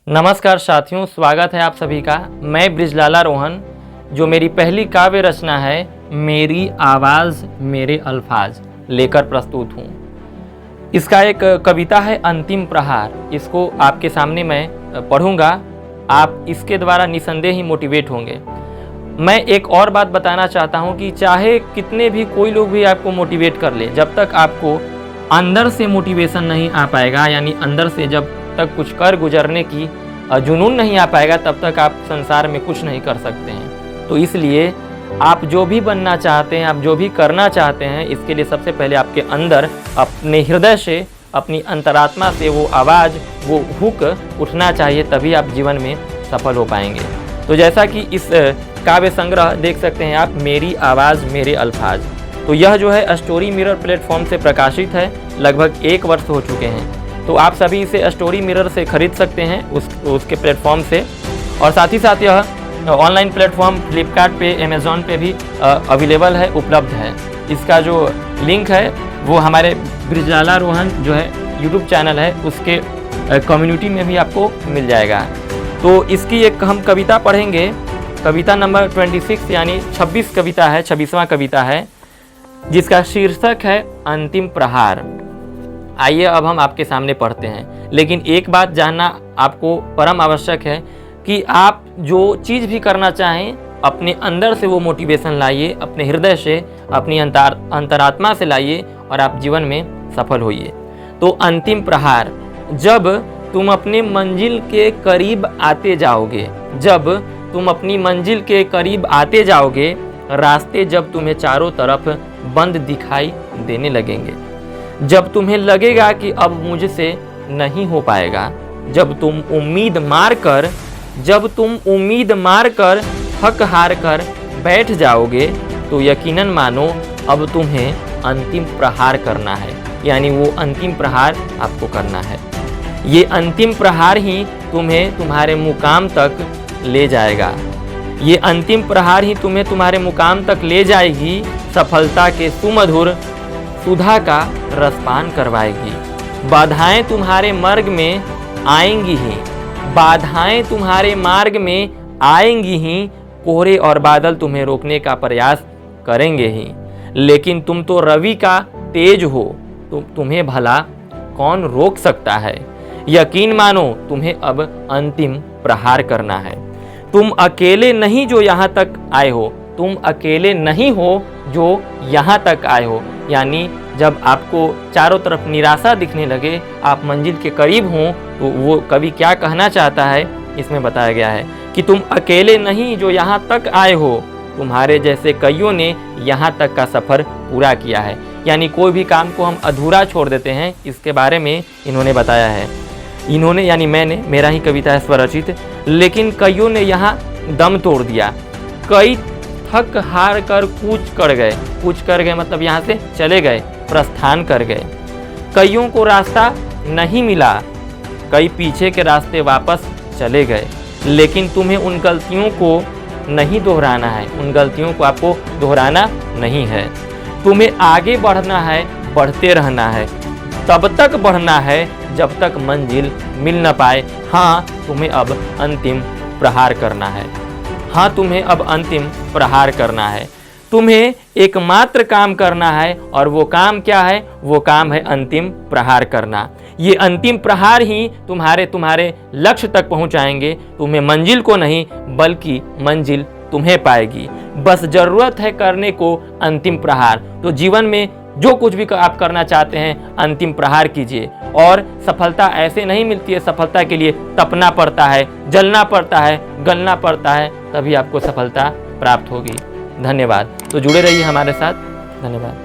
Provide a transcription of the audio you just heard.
नमस्कार साथियों, स्वागत है आप सभी का। मैं ब्रिजलाला रोहन, जो मेरी पहली काव्य रचना है मेरी आवाज़ मेरे अल्फाज लेकर प्रस्तुत हूँ। इसका एक कविता है अंतिम प्रहार। इसको आपके सामने मैं पढ़ूँगा। आप इसके द्वारा निसंदेह ही मोटिवेट होंगे। मैं एक और बात बताना चाहता हूँ कि चाहे कितने भी कोई लोग भी आपको मोटिवेट कर ले, जब तक आपको अंदर से मोटिवेशन नहीं आ पाएगा, यानी अंदर से जब तक कुछ कर गुजरने की जुनून नहीं आ पाएगा, तब तक आप संसार में कुछ नहीं कर सकते हैं। तो इसलिए आप जो भी बनना चाहते हैं, आप जो भी करना चाहते हैं, इसके लिए सबसे पहले आपके अंदर अपने हृदय से, अपनी अंतरात्मा से वो आवाज़, वो हुक उठना चाहिए, तभी आप जीवन में सफल हो पाएंगे। तो जैसा कि इस काव्य संग्रह देख सकते हैं आप, मेरी आवाज़ मेरे अल्फाज, तो यह जो है स्टोरी मिरर प्लेटफॉर्म से प्रकाशित है। लगभग 1 वर्ष हो चुके हैं। तो आप सभी इसे स्टोरी मिरर से खरीद सकते हैं, उसके प्लेटफॉर्म से। और साथ ही साथ यह ऑनलाइन प्लेटफॉर्म फ्लिपकार्ट पे, अमेज़ॉन पे भी अवेलेबल है, उपलब्ध है। इसका जो लिंक है वो हमारे ब्रिजलाला रोहन जो है यूट्यूब चैनल है, उसके कम्युनिटी में भी आपको मिल जाएगा। तो इसकी एक हम कविता पढ़ेंगे। कविता नंबर 26 यानी 26 कविता है, 26वां कविता है, जिसका शीर्षक है अंतिम प्रहार। आइए अब हम आपके सामने पढ़ते हैं। लेकिन एक बात जानना आपको परम आवश्यक है कि आप जो चीज़ भी करना चाहें, अपने अंदर से वो मोटिवेशन लाइए, अपने हृदय से, अपनी अंतरात्मा से लाइए और आप जीवन में सफल होइए। तो अंतिम प्रहार, जब तुम अपने मंजिल के करीब आते जाओगे, जब तुम अपनी मंजिल के करीब आते जाओगे, रास्ते जब तुम्हें चारों तरफ बंद दिखाई देने लगेंगे, जब तुम्हें लगेगा कि अब मुझसे नहीं हो पाएगा, जब तुम उम्मीद मार कर थक हार कर बैठ जाओगे, तो यकीनन मानो अब तुम्हें अंतिम प्रहार करना है। यानी वो अंतिम प्रहार आपको करना है। ये अंतिम प्रहार ही तुम्हें तुम्हारे मुकाम तक ले जाएगा। ये अंतिम प्रहार ही तुम्हें तुम्हारे मुकाम तक ले जाएगी, सफलता के सुमधुर सुधा का रसपान करवाएगी। बाधाएं तुम्हारे मार्ग में आएंगी ही, बाधाएं तुम्हारे मार्ग में आएंगी ही, कोहरे और बादल तुम्हें रोकने का प्रयास करेंगे ही, लेकिन तुम तो रवि का तेज हो, तुम्हें भला कौन रोक सकता है। यकीन मानो तुम्हें अब अंतिम प्रहार करना है। तुम अकेले नहीं जो यहाँ तक आए हो, तुम अकेले नहीं हो जो यहाँ तक आए हो। यानी जब आपको चारों तरफ निराशा दिखने लगे, आप मंजिल के करीब हों, तो वो कवि क्या कहना चाहता है इसमें बताया गया है कि तुम अकेले नहीं जो यहाँ तक आए हो, तुम्हारे जैसे कईयों ने यहाँ तक का सफ़र पूरा किया है। यानी कोई भी काम को हम अधूरा छोड़ देते हैं, इसके बारे में इन्होंने बताया है। इन्होंने यानी मैंने, मेरा ही कविता है स्वरचित, लेकिन कईयों ने यहाँ दम तोड़ दिया। कई थक हार कर कूच कर गए मतलब यहाँ से चले गए, प्रस्थान कर गए। कईयों को रास्ता नहीं मिला, कई पीछे के रास्ते वापस चले गए। लेकिन तुम्हें उन गलतियों को नहीं दोहराना है, उन गलतियों को आपको दोहराना नहीं है। तुम्हें आगे बढ़ना है, बढ़ते रहना है, तब तक बढ़ना है जब तक मंजिल मिल न पाए। हाँ, तुम्हें अब अंतिम प्रहार करना है। हाँ, तुम्हें अब अंतिम प्रहार करना है। तुम्हें एकमात्र काम करना है, और वो काम क्या है? वो काम है अंतिम प्रहार करना। ये अंतिम प्रहार ही तुम्हारे लक्ष्य तक पहुंचाएंगे। तुम्हें मंजिल को नहीं, बल्कि मंजिल तुम्हें पाएगी। बस जरूरत है करने को अंतिम प्रहार। तो जीवन में जो कुछ भी आप करना चाहते हैं, अंतिम प्रहार कीजिए। और सफलता ऐसे नहीं मिलती है, सफलता के लिए तपना पड़ता है, जलना पड़ता है, गलना पड़ता है, तभी आपको सफलता प्राप्त होगी। धन्यवाद। तो जुड़े रहिए हमारे साथ। धन्यवाद।